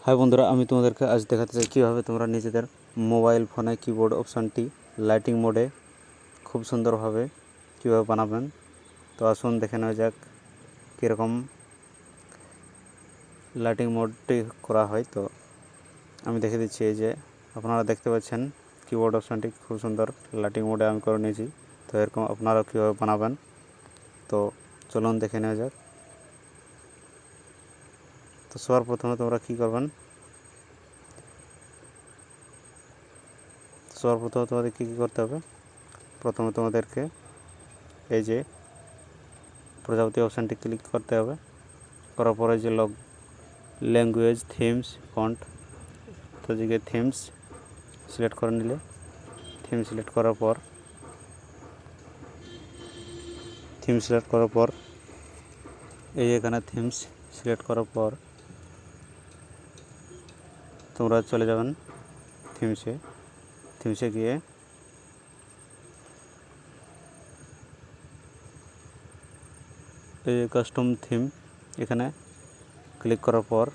High বন্ধুরা, আমি তোমাদেরকে আজ দেখাতে চাই কীভাবে তোমরা নিজেদের মোবাইল ফোনে কিবোর্ড অপশানটি লাইটিং মোডে খুব সুন্দরভাবে কীভাবে বানাবেন। তো আসুন দেখে নেওয়া যাক কীরকম লাইটিং মোডটি করা হয়। তো আমি দেখে দিচ্ছি, এই যে আপনারা দেখতে পাচ্ছেন কিবোর্ড অপশানটি খুব সুন্দর লাইটিং মোডে আমি করে নিয়েছি। তো এরকম আপনারাও কীভাবে বানাবেন, তো চলুন দেখে নেওয়া যাক। তো সবার প্রথমে তোমরা কী করবেন, তোমাদের কী করতে হবে। প্রথমে তোমাদেরকে এই যে প্রজাপতি অপশানটি ক্লিক করতে হবে। করার পরে যে ল্যাঙ্গুয়েজ, থিমস, ফন্ট, তো যে থিমস সিলেক্ট করে নিলে, থিম সিলেক্ট করার পর এই এখানে থিমস সিলেক্ট করার পর তোমরা চলে যাবেন থিমসে গিয়ে এই কাস্টম থিম এখানে ক্লিক করার পর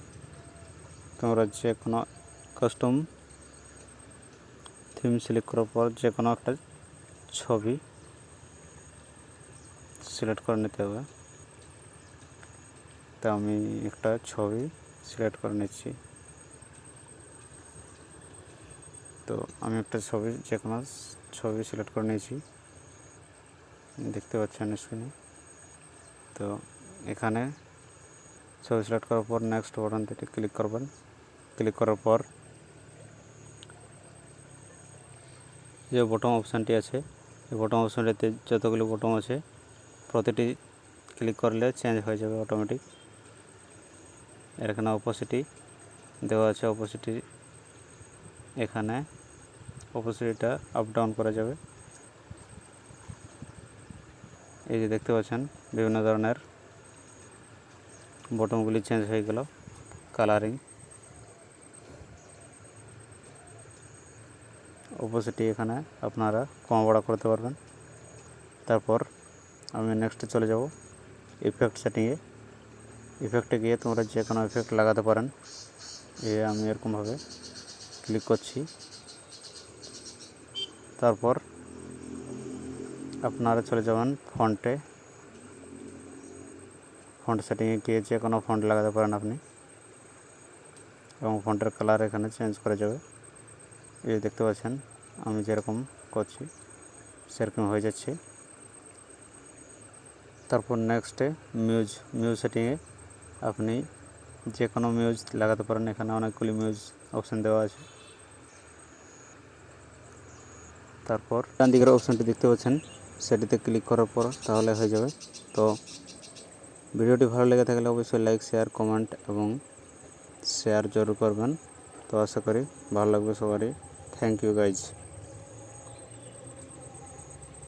তোমরা যে কোনো কাস্টম থিম সিলেক্ট করার পর যে কোনো একটা ছবি সিলেক্ট করে নিতে হবে। তো আমি একটা ছবি সিলেক্ট করে নিচ্ছি। তো আমি একটা যে কোনো ছবি সিলেক্ট করে নিয়েছি, দেখতে পাচ্ছেন স্ক্রিনে। তো এখানে ছবি সিলেক্ট করার পর নেক্সট বাটনটিতে ক্লিক করবেন। ক্লিক করার পর যে বটম অপশানটি আছে, এই বটম অপশানটিতে যতগুলো বটম আছে প্রতিটি ক্লিক করলে চেঞ্জ হয়ে যাবে অটোমেটিক। এখানে অপোসিটি দেওয়া আছে, এখানে অপোসিটিটা আপ ডাউন করা যাবে। এই যে দেখতে পাচ্ছেন বিভিন্ন ধরনের বটমগুলি চেঞ্জ হয়ে গেল, কালারিং। অপোসিটি এখানে আপনারা কম বড় করতে পারবেন। তারপর আমি নেক্সটে চলে যাব ইফেক্ট সেটিংয়ে। ইফেক্টে গিয়ে তোমরা যে কোনো ইফেক্ট লাগাতে পারেন। আমি এরকমভাবে ক্লিক করছি। তারপর আপনারা চলে যাবেন ফন্ট সেটিংয়ে গিয়ে যে কোনো ফন্ট লাগাতে পারেন আপনি, এবং ফন্টের কালার এখানে চেঞ্জ করা যাবে। এই দেখতে পাচ্ছেন আমি যেরকম করছি সেরকম হয়ে যাচ্ছে। তারপর নেক্সটে মিউজ সেটিংয়ে আপনি যে কোনো মিউজ লাগাতে পারেন। এখানে অনেকগুলি মিউজ অপশান দেওয়া আছে। তারপর ডান দিকের অপশানটি দেখতে পাচ্ছেন, সেটিতে ক্লিক করার পর তাহলে হয়ে যাবে। তো ভিডিওটি ভালো লেগে থাকলে অবশ্যই লাইক, শেয়ার, কমেন্ট এবং শেয়ার জরুর করবেন। তো আশা করি ভালো লাগবে সবারই। Thank you guys.